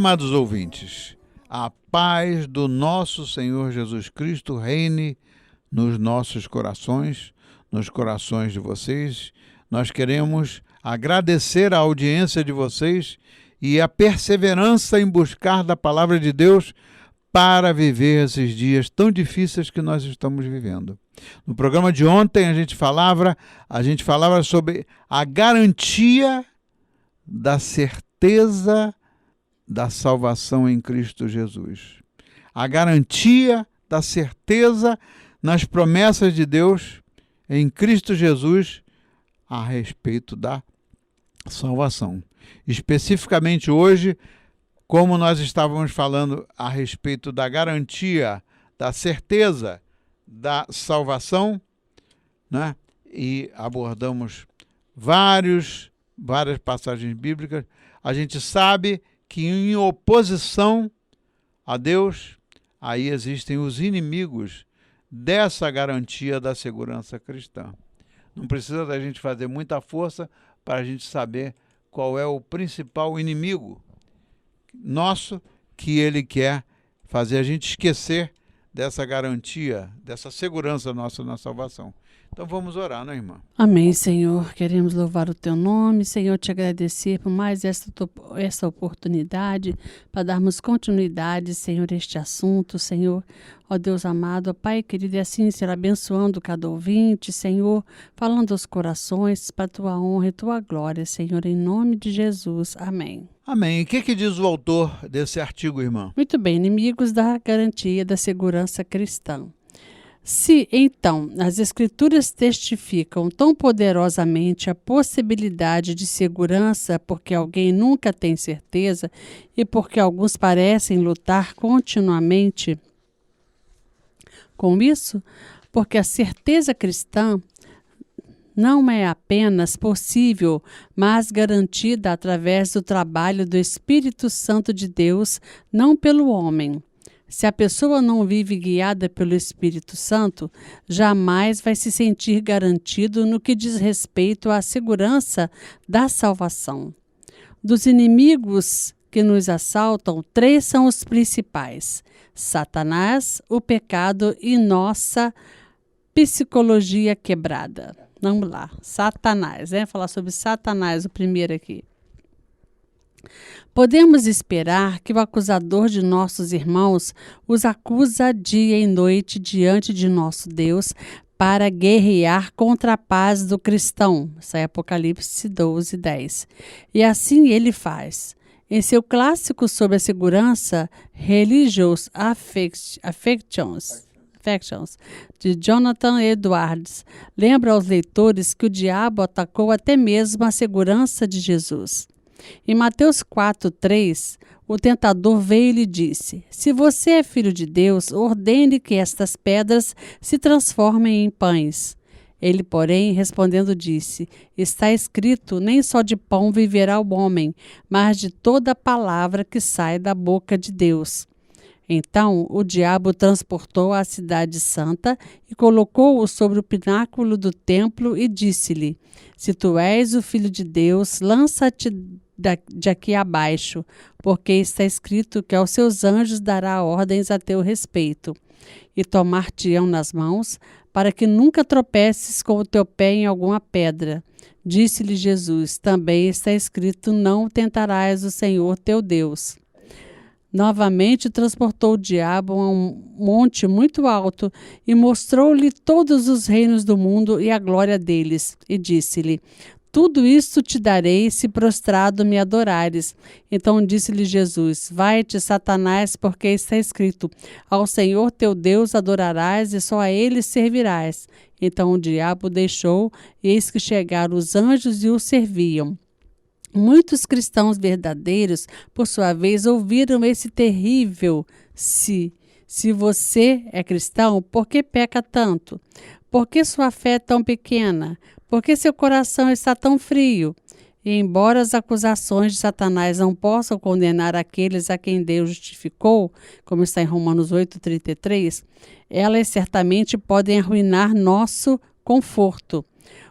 amados ouvintes, a paz do nosso Senhor Jesus Cristo reine nos nossos corações, nos corações de vocês. Nós queremos agradecer a audiência de vocês e a perseverança em buscar da palavra de Deus para viver esses dias tão difíceis que nós estamos vivendo. No programa de ontem a gente falava sobre a garantia da certeza da salvação em Cristo Jesus. A garantia da certeza nas promessas de Deus em Cristo Jesus a respeito da salvação. Especificamente hoje, como nós estávamos falando a respeito da garantia, da certeza da salvação, né? E abordamos várias passagens bíblicas, a gente sabe que em oposição a Deus, aí existem os inimigos dessa garantia da segurança cristã. Não precisa da gente fazer muita força para a gente saber qual é o principal inimigo nosso, que ele quer fazer a gente esquecer dessa garantia, dessa segurança nossa na salvação. Então vamos orar, né, irmã? Amém, Senhor. Queremos louvar o Teu nome, Senhor, te agradecer por mais essa oportunidade para darmos continuidade, Senhor, a este assunto, Senhor. Ó Deus amado, ó Pai querido, e assim será abençoando cada ouvinte, Senhor, falando aos corações para Tua honra e Tua glória, Senhor, em nome de Jesus. Amém. Amém. E o que diz o autor desse artigo, irmã? Muito bem, inimigos da garantia da segurança cristã. Se, então, as Escrituras testificam tão poderosamente a possibilidade de segurança porque alguém nunca tem certeza e porque alguns parecem lutar continuamente com isso, porque a certeza cristã não é apenas possível, mas garantida através do trabalho do Espírito Santo de Deus, não pelo homem. Se a pessoa não vive guiada pelo Espírito Santo, jamais vai se sentir garantido no que diz respeito à segurança da salvação. Dos inimigos que nos assaltam, 3 são os principais: Satanás, o pecado e nossa psicologia quebrada. Vamos lá, Satanás, falar sobre Satanás, o primeiro aqui. Podemos esperar que o acusador de nossos irmãos os acusa dia e noite diante de nosso Deus para guerrear contra a paz do cristão. Isso é Apocalipse 12:10. E assim ele faz. Em seu clássico sobre a segurança, Religious Affections, de Jonathan Edwards, lembra aos leitores que o diabo atacou até mesmo a segurança de Jesus. Em Mateus 4:3, o tentador veio e lhe disse: se você é filho de Deus, ordene que estas pedras se transformem em pães. Ele, porém, respondendo, disse: está escrito, nem só de pão viverá o homem, mas de toda palavra que sai da boca de Deus. Então o diabo transportou a cidade santa e colocou-o sobre o pináculo do templo e disse-lhe: se tu és o filho de Deus, lança-te de aqui abaixo, porque está escrito que aos seus anjos dará ordens a teu respeito, e tomar-te-ão nas mãos, para que nunca tropeces com o teu pé em alguma pedra. Disse-lhe Jesus: também está escrito, não tentarás o Senhor teu Deus. Novamente transportou o diabo a um monte muito alto e mostrou-lhe todos os reinos do mundo e a glória deles, e disse-lhe: tudo isto te darei se prostrado me adorares. Então disse-lhe Jesus: vai-te, Satanás, porque está escrito, ao Senhor teu Deus adorarás e só a ele servirás. Então o diabo deixou, e eis que chegaram os anjos e o serviam. Muitos cristãos verdadeiros, por sua vez, ouviram esse terrível se. Se você é cristão, por que peca tanto? Por que sua fé é tão pequena? Por que seu coração está tão frio? E embora as acusações de Satanás não possam condenar aqueles a quem Deus justificou, como está em Romanos 8:33, elas certamente podem arruinar nosso conforto.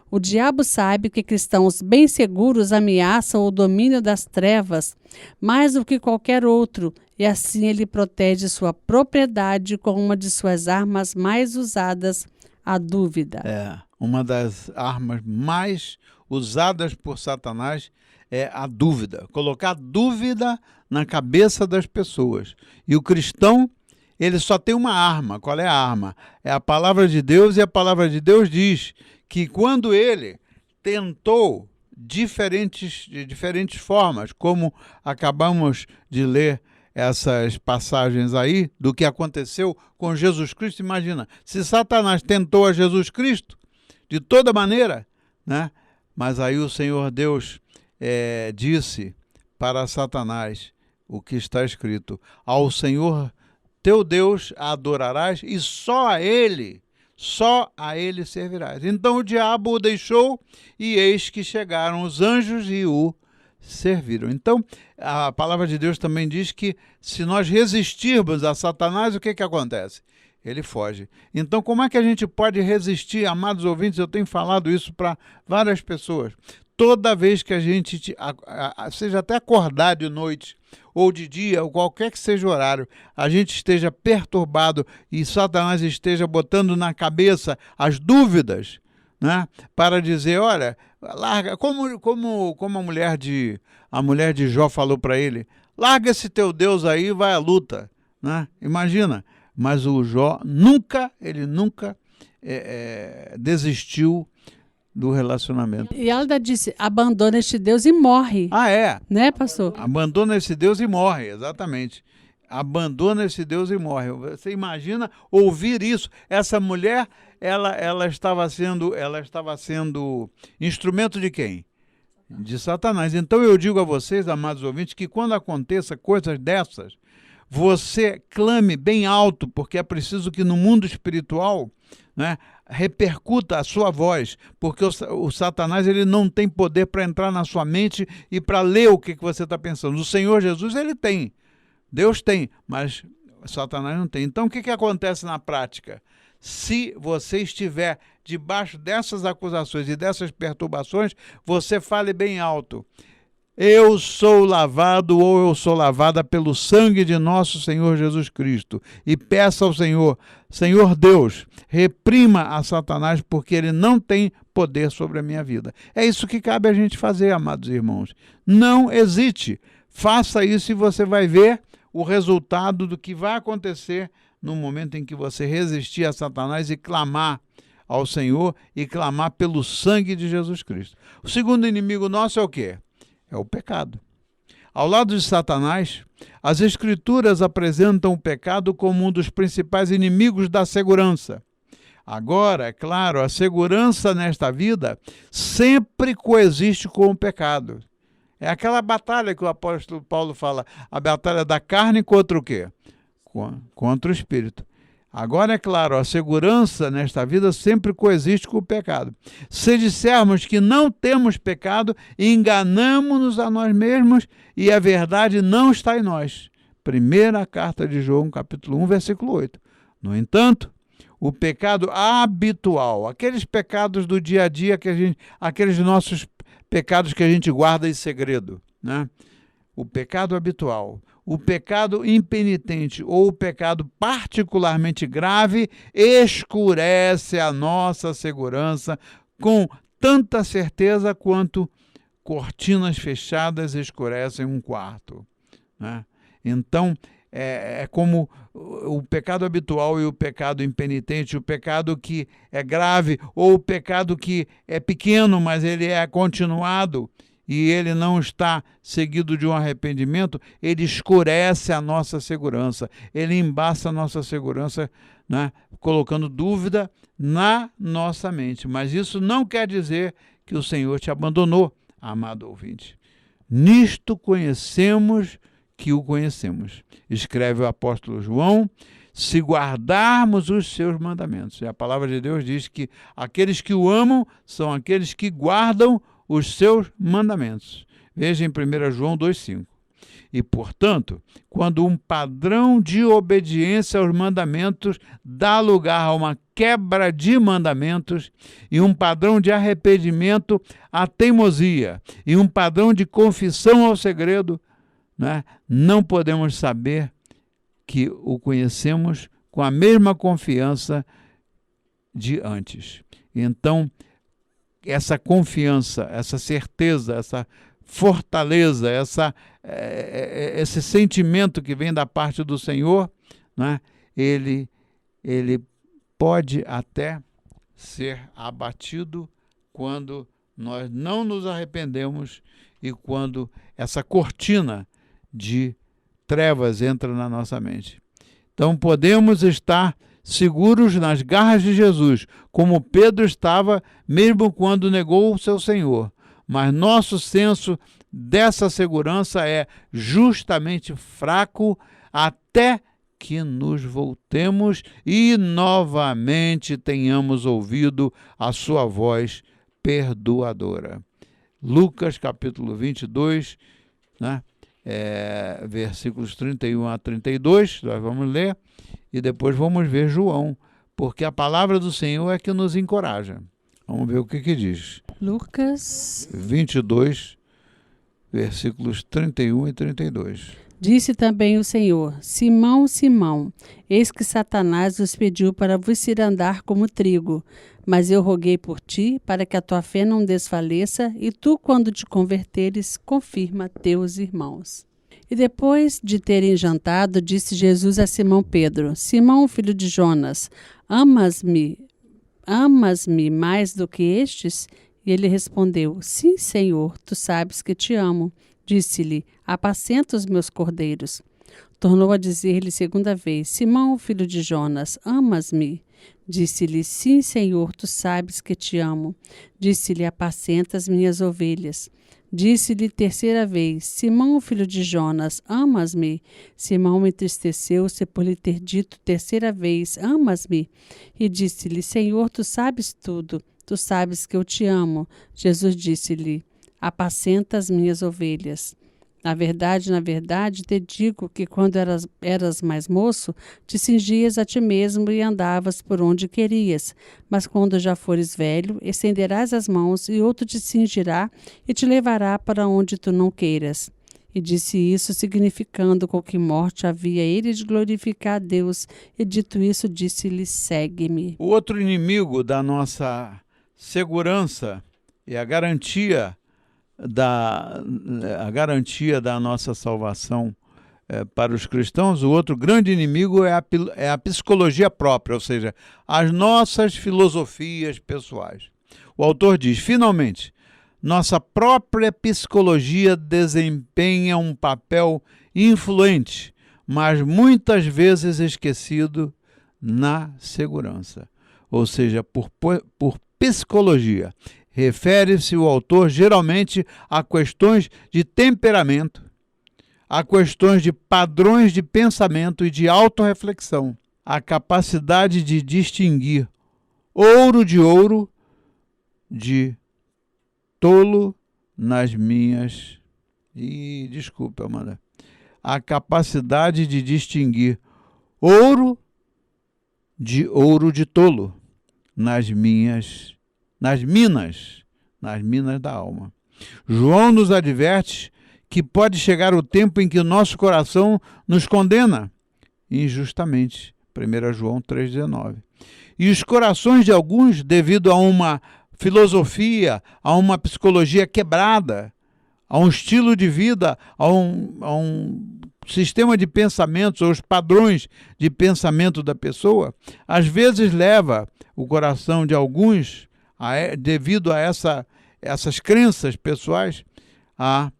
O diabo sabe que cristãos bem seguros ameaçam o domínio das trevas mais do que qualquer outro, e assim ele protege sua propriedade com uma de suas armas mais usadas, a dúvida. Uma das armas mais usadas por Satanás é a dúvida. Colocar dúvida na cabeça das pessoas. E o cristão, ele só tem uma arma. Qual é a arma? É a palavra de Deus, e a palavra de Deus diz que quando ele tentou de diferentes formas, como acabamos de ler essas passagens aí, do que aconteceu com Jesus Cristo. Imagina, se Satanás tentou a Jesus Cristo de toda maneira, né? Mas aí o Senhor Deus disse para Satanás o que está escrito: ao Senhor teu Deus adorarás e só a Ele servirás. Então o diabo o deixou, e eis que chegaram os anjos e o serviram. Então, a palavra de Deus também diz que se nós resistirmos a Satanás, o que acontece? Ele foge. Então, como é que a gente pode resistir, amados ouvintes? Eu tenho falado isso para várias pessoas. Toda vez que a gente, seja até acordar de noite ou de dia, ou qualquer que seja o horário, a gente esteja perturbado e Satanás esteja botando na cabeça as dúvidas, né, para dizer, olha, larga, como a mulher de Jó falou para ele, larga esse teu Deus aí e vai à luta, né? Imagina, mas o Jó nunca desistiu do relacionamento. E ela ainda disse, abandona este Deus e morre. Né, pastor? Abandona esse Deus e morre, exatamente. Abandona esse Deus e morre. Você imagina ouvir isso? Essa mulher, ela estava sendo instrumento de quem? De Satanás. Então eu digo a vocês, amados ouvintes, que quando aconteça coisas dessas, você clame bem alto, porque é preciso que no mundo espiritual, né, repercuta a sua voz, porque o Satanás ele não tem poder para entrar na sua mente e para ler o que você está pensando. O Senhor Jesus ele tem, Deus tem, mas Satanás não tem. Então o que acontece na prática? Se você estiver debaixo dessas acusações e dessas perturbações, você fale bem alto: eu sou lavado, ou eu sou lavada pelo sangue de nosso Senhor Jesus Cristo. E peça ao Senhor, Senhor Deus, reprima a Satanás, porque ele não tem poder sobre a minha vida. É isso que cabe a gente fazer, amados irmãos. Não hesite, faça isso e você vai ver o resultado do que vai acontecer no momento em que você resistir a Satanás e clamar ao Senhor e clamar pelo sangue de Jesus Cristo. O segundo inimigo nosso é o quê? É o pecado. Ao lado de Satanás, as Escrituras apresentam o pecado como um dos principais inimigos da segurança. Agora, é claro, a segurança nesta vida sempre coexiste com o pecado. É aquela batalha que o apóstolo Paulo fala, a batalha da carne contra o quê? Contra o espírito. Agora, é claro, a segurança nesta vida sempre coexiste com o pecado. Se dissermos que não temos pecado, enganamo-nos a nós mesmos e a verdade não está em nós. Primeira carta de João, capítulo 1, versículo 8. No entanto, o pecado habitual, aqueles pecados do dia a dia, aqueles nossos pecados que a gente guarda em segredo, né? O pecado habitual, o pecado impenitente ou o pecado particularmente grave escurece a nossa segurança com tanta certeza quanto cortinas fechadas escurecem um quarto, né? Então, é como o pecado habitual e o pecado impenitente, o pecado que é grave ou o pecado que é pequeno, mas ele é continuado e ele não está seguido de um arrependimento, ele escurece a nossa segurança, ele embaça a nossa segurança, né, colocando dúvida na nossa mente. Mas isso não quer dizer que o Senhor te abandonou, amado ouvinte. Nisto conhecemos que o conhecemos. Escreve o apóstolo João, se guardarmos os seus mandamentos. E a palavra de Deus diz que aqueles que o amam são aqueles que guardam os seus mandamentos. Veja em 1 João 2,5. E, portanto, quando um padrão de obediência aos mandamentos dá lugar a uma quebra de mandamentos, e um padrão de arrependimento à teimosia, e um padrão de confissão ao segredo, né, não podemos saber que o conhecemos com a mesma confiança de antes. Então, essa confiança, essa certeza, essa fortaleza, esse sentimento que vem da parte do Senhor, né, ele pode até ser abatido quando nós não nos arrependemos e quando essa cortina de trevas entra na nossa mente. Então podemos estar seguros nas garras de Jesus, como Pedro estava mesmo quando negou o seu Senhor. Mas nosso senso dessa segurança é justamente fraco até que nos voltemos e novamente tenhamos ouvido a sua voz perdoadora. Lucas capítulo 22, né? Versículos 31 a 32, nós vamos ler, e depois vamos ver João, porque a palavra do Senhor é que nos encoraja. Vamos ver o que diz. Lucas 22, versículos 31 e 32. Disse também o Senhor: Simão, Simão, eis que Satanás vos pediu para vos cirandar como trigo, mas eu roguei por ti, para que a tua fé não desfaleça, e tu, quando te converteres, confirma teus irmãos. E depois de terem jantado, disse Jesus a Simão Pedro: Simão, filho de Jonas, amas-me mais do que estes? E ele respondeu: Sim, Senhor, tu sabes que te amo. Disse-lhe: Apacenta os meus cordeiros. Tornou a dizer-lhe segunda vez: Simão, filho de Jonas, amas-me? Disse-lhe: Sim, Senhor, tu sabes que te amo. Disse-lhe: Apacenta as minhas ovelhas. Disse-lhe terceira vez: Simão, filho de Jonas, amas-me? Simão entristeceu-se por lhe ter dito terceira vez: Amas-me? E disse-lhe: Senhor, tu sabes tudo, tu sabes que eu te amo. Jesus disse-lhe: Apacenta as minhas ovelhas. Na verdade, te digo que quando eras mais moço, te cingias a ti mesmo e andavas por onde querias. Mas quando já fores velho, estenderás as mãos e outro te cingirá e te levará para onde tu não queiras. E disse isso, significando com que morte havia ele de glorificar a Deus. E dito isso, disse-lhe: Segue-me. O outro inimigo da nossa segurança e a garantia da nossa salvação para os cristãos, o outro grande inimigo é a psicologia própria, ou seja, as nossas filosofias pessoais. O autor diz: finalmente, nossa própria psicologia desempenha um papel influente, mas muitas vezes esquecido na segurança. Ou seja, por psicologia, refere-se o autor geralmente a questões de temperamento, a questões de padrões de pensamento e de autorreflexão, a capacidade de distinguir ouro, de tolo nas minhas... desculpa, Amanda. A capacidade de distinguir ouro de tolo nas minas da alma. João nos adverte que pode chegar o tempo em que o nosso coração nos condena injustamente. 1 João 3,19. E os corações de alguns, devido a uma filosofia, a uma psicologia quebrada, a um estilo de vida, a um sistema de pensamentos, ou os padrões de pensamento da pessoa, às vezes leva o coração de alguns, devido a essas crenças pessoais, a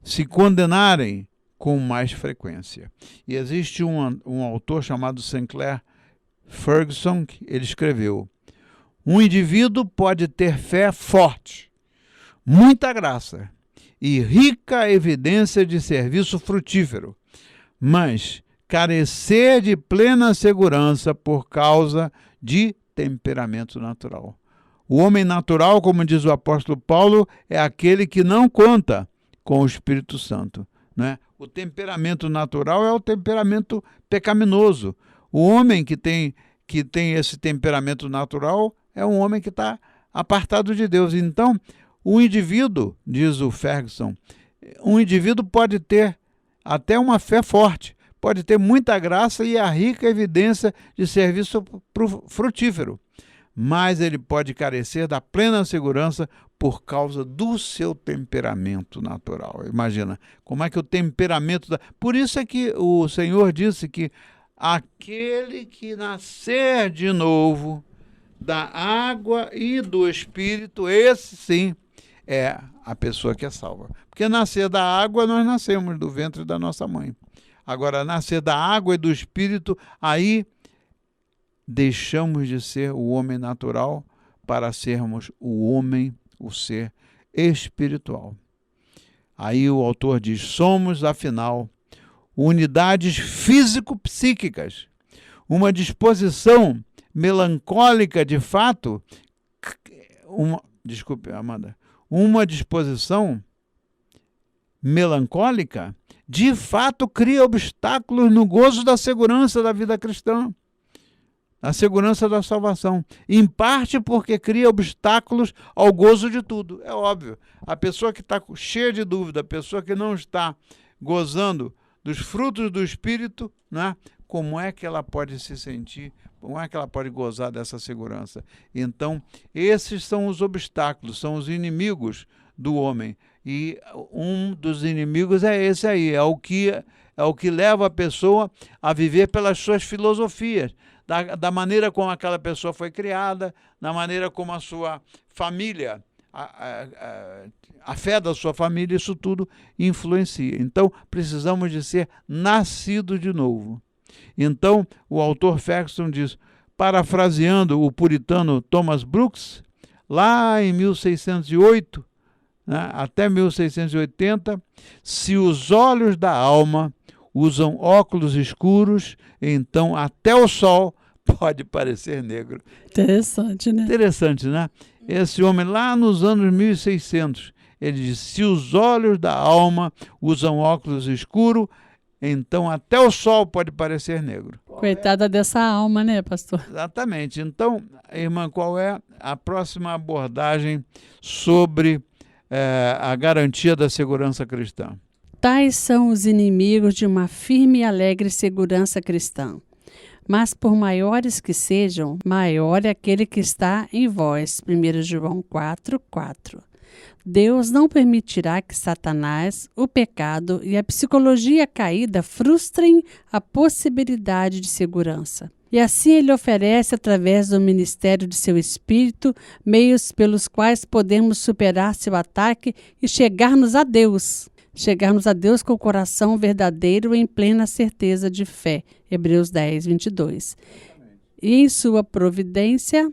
se condenarem com mais frequência. E existe um autor chamado Sinclair Ferguson, que ele escreveu: um indivíduo pode ter fé forte, muita graça e rica evidência de serviço frutífero, mas carecer de plena segurança por causa de temperamento natural. O homem natural, como diz o apóstolo Paulo, é aquele que não conta com o Espírito Santo. né? O temperamento natural é o temperamento pecaminoso. O homem que tem esse temperamento natural é um homem que está apartado de Deus. Então, o indivíduo, diz o Ferguson, um indivíduo pode ter até uma fé forte, pode ter muita graça e a rica evidência de serviço frutífero, mas ele pode carecer da plena segurança por causa do seu temperamento natural. Imagina, como é que o temperamento... Por isso é que o Senhor disse que aquele que nascer de novo da água e do Espírito, esse sim é a pessoa que é salva. Porque nascer da água, nós nascemos do ventre da nossa mãe. Agora, nascer da água e do Espírito, aí deixamos de ser o homem natural para sermos o homem, o ser espiritual. Aí o autor diz, somos, afinal, unidades físico-psíquicas, uma disposição melancólica de fato, desculpe, Amanda, uma disposição melancólica de fato cria obstáculos no gozo da segurança da vida cristã, a segurança da salvação, em parte porque cria obstáculos ao gozo de tudo. É óbvio, a pessoa que está cheia de dúvida, a pessoa que não está gozando dos frutos do Espírito, né? Como é que ela pode se sentir, como é que ela pode gozar dessa segurança? Então, esses são os obstáculos, são os inimigos do homem. E um dos inimigos é esse aí, é o que leva a pessoa a viver pelas suas filosofias, da maneira como aquela pessoa foi criada, da maneira como a sua família, a fé da sua família, isso tudo influencia. Então, precisamos de ser nascidos de novo. Então, o autor Ferguson diz, parafraseando o puritano Thomas Brooks, lá em 1608, né, até 1680, se os olhos da alma usam óculos escuros, então até o sol pode parecer negro. Interessante, né? Interessante, né? Esse homem lá nos anos 1600, ele diz, se os olhos da alma usam óculos escuros, então até o sol pode parecer negro. Coitada dessa alma, né, pastor? Exatamente. Então, irmã, qual é a próxima abordagem sobre a garantia da segurança cristã? Tais são os inimigos de uma firme e alegre segurança cristã. Mas por maiores que sejam, maior é aquele que está em vós. 1 João 4:4. Deus não permitirá que Satanás, o pecado e a psicologia caída frustrem a possibilidade de segurança. E assim ele oferece, através do ministério de seu Espírito, meios pelos quais podemos superar seu ataque e chegarmos a Deus. Chegarmos a Deus com o coração verdadeiro em plena certeza de fé. Hebreus 10:22. E em sua providência,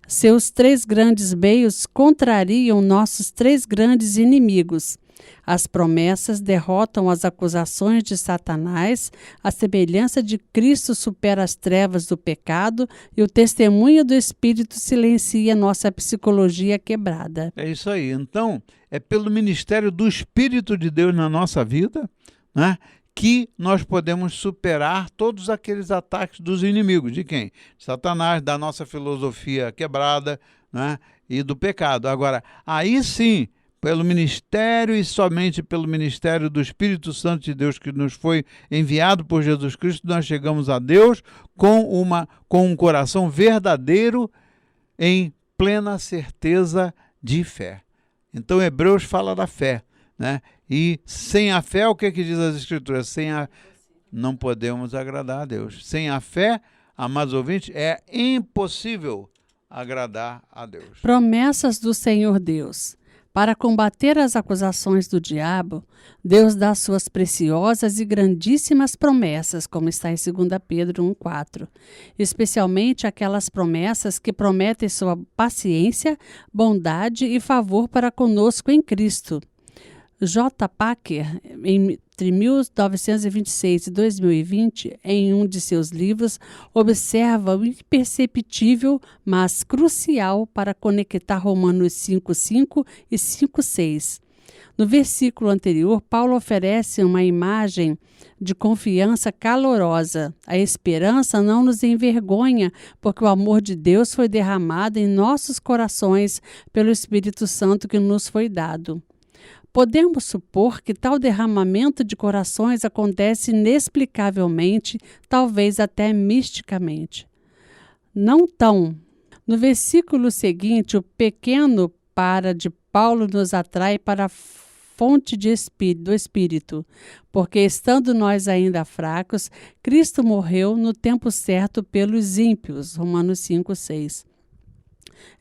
seus três grandes meios contrariam nossos três grandes inimigos. As promessas derrotam as acusações de Satanás, a semelhança de Cristo supera as trevas do pecado e o testemunho do Espírito silencia nossa psicologia quebrada. É isso aí. Então, é pelo ministério do Espírito de Deus na nossa vida, né, que nós podemos superar todos aqueles ataques dos inimigos. De quem? Satanás, da nossa filosofia quebrada, né, e do pecado. Agora, aí sim, pelo ministério e somente pelo ministério do Espírito Santo de Deus que nos foi enviado por Jesus Cristo, nós chegamos a Deus com um coração verdadeiro em plena certeza de fé. Então, Hebreus fala da fé, né? E sem a fé, o que diz as Escrituras? Não podemos agradar a Deus. Sem a fé, amados ouvintes, é impossível agradar a Deus. Promessas do Senhor Deus. Para combater as acusações do diabo, Deus dá suas preciosas e grandíssimas promessas, como está em 2 Pedro 1:4, especialmente aquelas promessas que prometem sua paciência, bondade e favor para conosco em Cristo. J. Packer, entre 1926 e 2020, em um de seus livros, observa o imperceptível, mas crucial para conectar Romanos 5:5 e 5:6. No versículo anterior, Paulo oferece uma imagem de confiança calorosa. A esperança não nos envergonha, porque o amor de Deus foi derramado em nossos corações pelo Espírito Santo que nos foi dado. Podemos supor que tal derramamento de corações acontece inexplicavelmente, talvez até misticamente. Não tão. No versículo seguinte, o pequeno para de Paulo nos atrai para a fonte do Espírito, porque estando nós ainda fracos, Cristo morreu no tempo certo pelos ímpios. Romanos 5:6.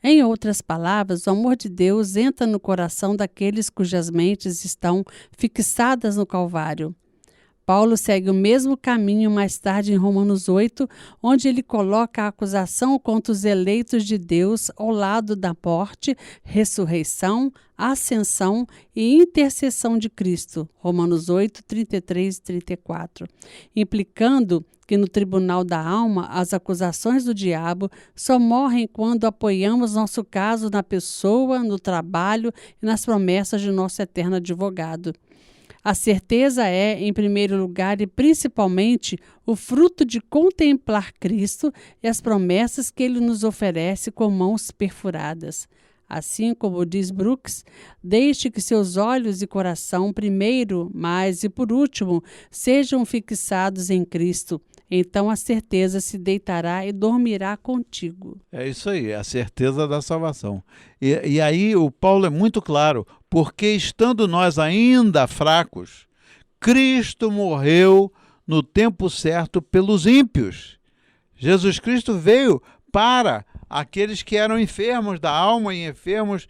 Em outras palavras, o amor de Deus entra no coração daqueles cujas mentes estão fixadas no Calvário. Paulo segue o mesmo caminho mais tarde em Romanos 8, onde ele coloca a acusação contra os eleitos de Deus ao lado da morte, ressurreição, ascensão e intercessão de Cristo. Romanos 8, 33 e 34. Implicando que no tribunal da alma as acusações do diabo só morrem quando apoiamos nosso caso na pessoa, no trabalho e nas promessas de nosso eterno advogado. A certeza é, em primeiro lugar e principalmente, o fruto de contemplar Cristo e as promessas que Ele nos oferece com mãos perfuradas. Assim como diz Brooks, deixe que seus olhos e coração, primeiro, mais e por último, sejam fixados em Cristo. Então a certeza se deitará e dormirá contigo. É isso aí, a certeza da salvação. E aí o Paulo é muito claro, porque estando nós ainda fracos, Cristo morreu no tempo certo pelos ímpios. Jesus Cristo veio para aqueles que eram enfermos da alma e enfermos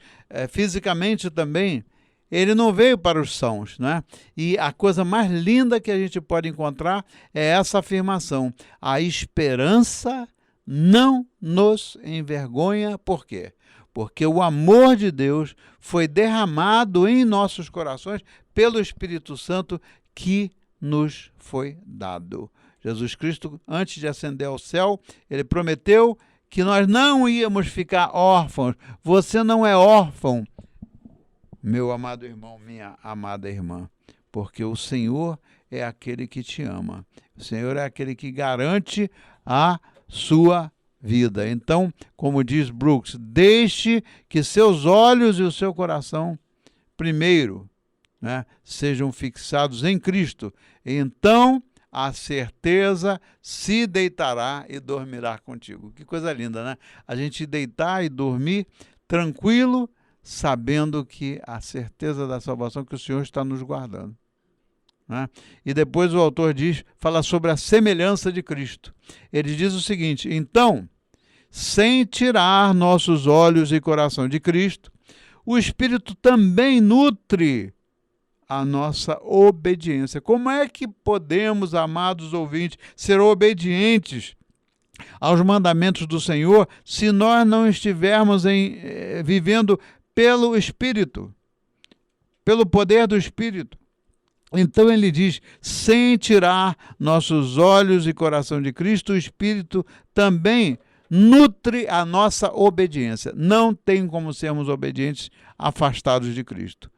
fisicamente também. Ele não veio para os sãos, né? E a coisa mais linda que a gente pode encontrar é essa afirmação: a esperança não nos envergonha. Por quê? Porque o amor de Deus foi derramado em nossos corações pelo Espírito Santo que nos foi dado. Jesus Cristo, antes de ascender ao céu, ele prometeu que nós não íamos ficar órfãos. Você não é órfão, meu amado irmão, minha amada irmã, porque o Senhor é aquele que te ama. O Senhor é aquele que garante a sua vida. Então, como diz Brooks, deixe que seus olhos e o seu coração, primeiro, né, sejam fixados em Cristo. Então, a certeza se deitará e dormirá contigo. Que coisa linda, né? A gente deitar e dormir tranquilo, sabendo que a certeza da salvação, que o Senhor está nos guardando, né? E depois o autor fala sobre a semelhança de Cristo. Ele diz o seguinte: então, sem tirar nossos olhos e coração de Cristo, o Espírito também nutre a nossa obediência. Como é que podemos, amados ouvintes, ser obedientes aos mandamentos do Senhor se nós não estivermos vivendo pelo Espírito, pelo poder do Espírito? Então ele diz, sem tirar nossos olhos e coração de Cristo, o Espírito também nutre a nossa obediência. Não tem como sermos obedientes afastados de Cristo.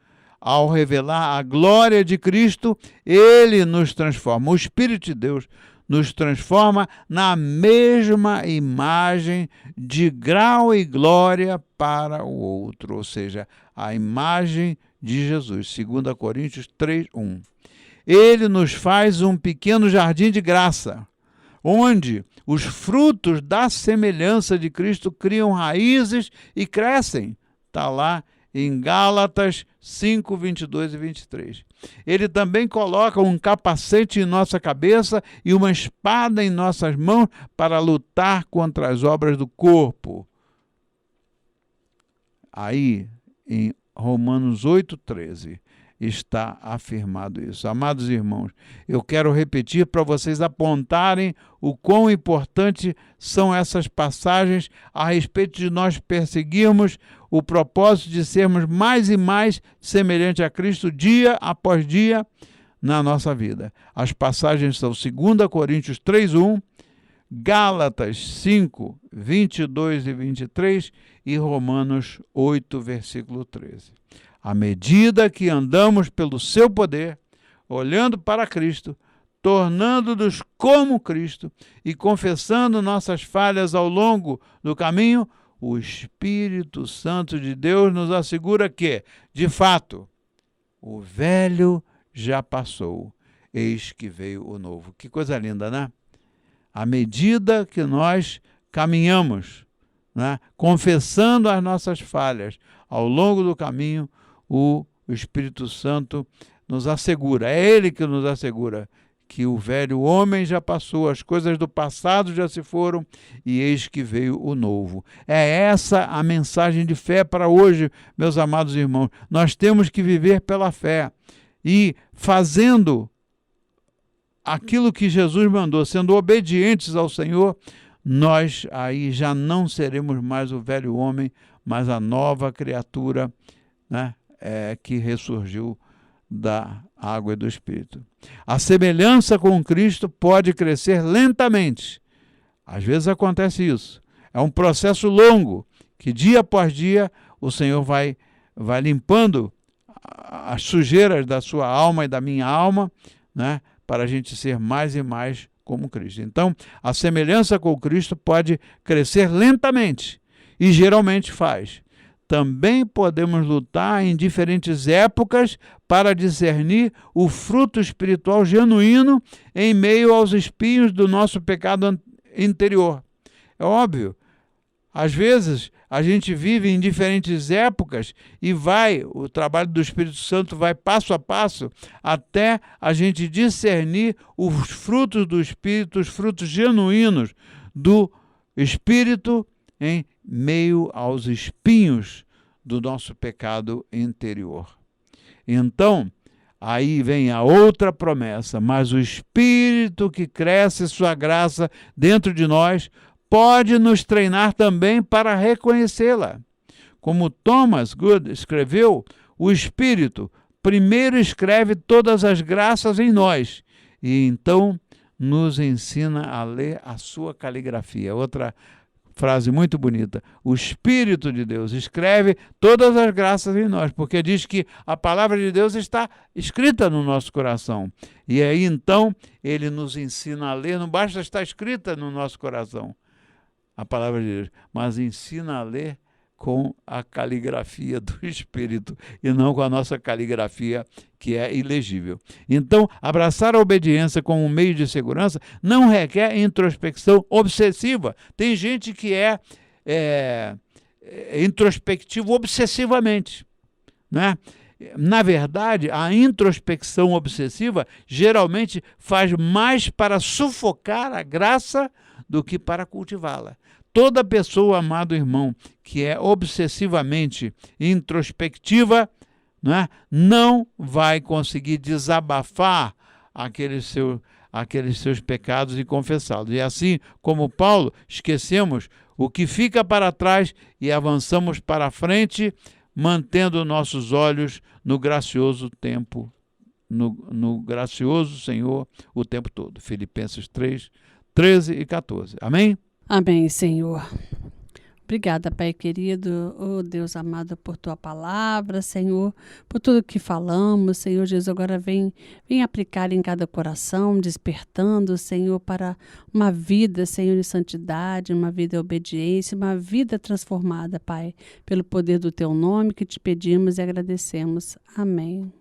Ao revelar a glória de Cristo, ele nos transforma. O Espírito de Deus nos transforma na mesma imagem, de grau e glória para o outro, ou seja, a imagem de Jesus, 2 Coríntios 3:1. Ele nos faz um pequeno jardim de graça, onde os frutos da semelhança de Cristo criam raízes e crescem. Está lá em Gálatas 5, 22 e 23. Ele também coloca um capacete em nossa cabeça e uma espada em nossas mãos para lutar contra as obras do corpo. Aí, em Romanos 8:13, está afirmado isso. Amados irmãos, eu quero repetir para vocês apontarem o quão importante são essas passagens a respeito de nós perseguirmos o propósito de sermos mais e mais semelhante a Cristo dia após dia na nossa vida. As passagens são 2 Coríntios 3:1, Gálatas 5, 22 e 23 e Romanos 8, versículo 13. À medida que andamos pelo seu poder, olhando para Cristo, tornando-nos como Cristo e confessando nossas falhas ao longo do caminho, o Espírito Santo de Deus nos assegura que, de fato, o velho já passou, eis que veio o novo. Que coisa linda, né? À medida que nós caminhamos, né, confessando as nossas falhas ao longo do caminho, o Espírito Santo nos assegura, é Ele que nos assegura que o velho homem já passou, as coisas do passado já se foram e eis que veio o novo. É essa a mensagem de fé para hoje, meus amados irmãos. Nós temos que viver pela fé e fazendo aquilo que Jesus mandou, sendo obedientes ao Senhor, nós aí já não seremos mais o velho homem, mas a nova criatura, né, que ressurgiu da água e do Espírito. A semelhança com Cristo pode crescer lentamente. Às vezes acontece isso. É um processo longo, que dia após dia o Senhor vai limpando as sujeiras da sua alma e da minha alma, né, para a gente ser mais e mais como Cristo. Então, a semelhança com Cristo pode crescer lentamente e geralmente faz. Também podemos lutar em diferentes épocas para discernir o fruto espiritual genuíno em meio aos espinhos do nosso pecado interior. É óbvio, às vezes a gente vive em diferentes épocas e o trabalho do Espírito Santo vai passo a passo até a gente discernir os frutos do Espírito, os frutos genuínos do Espírito em meio aos espinhos do nosso pecado interior. Então, aí vem a outra promessa, mas o Espírito que cresce sua graça dentro de nós pode nos treinar também para reconhecê-la. Como Thomas Good escreveu, o Espírito primeiro escreve todas as graças em nós e então nos ensina a ler a sua caligrafia. Outra frase muito bonita. O Espírito de Deus escreve todas as graças em nós, porque diz que a palavra de Deus está escrita no nosso coração. E aí, então, ele nos ensina a ler, não basta estar escrita no nosso coração, a palavra de Deus, mas ensina a ler com a caligrafia do Espírito e não com a nossa caligrafia que é ilegível. Então, abraçar a obediência como um meio de segurança não requer introspecção obsessiva. Tem gente que é introspectivo obsessivamente, né? Na verdade, a introspecção obsessiva geralmente faz mais para sufocar a graça do que para cultivá-la. Toda pessoa, amado irmão, que é obsessivamente introspectiva, né, não vai conseguir desabafar aqueles seus pecados e confessá-los. E assim como Paulo, esquecemos o que fica para trás e avançamos para a frente, mantendo nossos olhos no gracioso tempo, no gracioso Senhor o tempo todo. Filipenses 3, 13 e 14. Amém? Amém, Senhor. Obrigada, Pai querido, oh Deus amado, por Tua palavra, Senhor, por tudo que falamos, Senhor Jesus, agora vem aplicar em cada coração, despertando, Senhor, para uma vida, Senhor, de santidade, uma vida de obediência, uma vida transformada, Pai, pelo poder do Teu nome que te pedimos e agradecemos. Amém.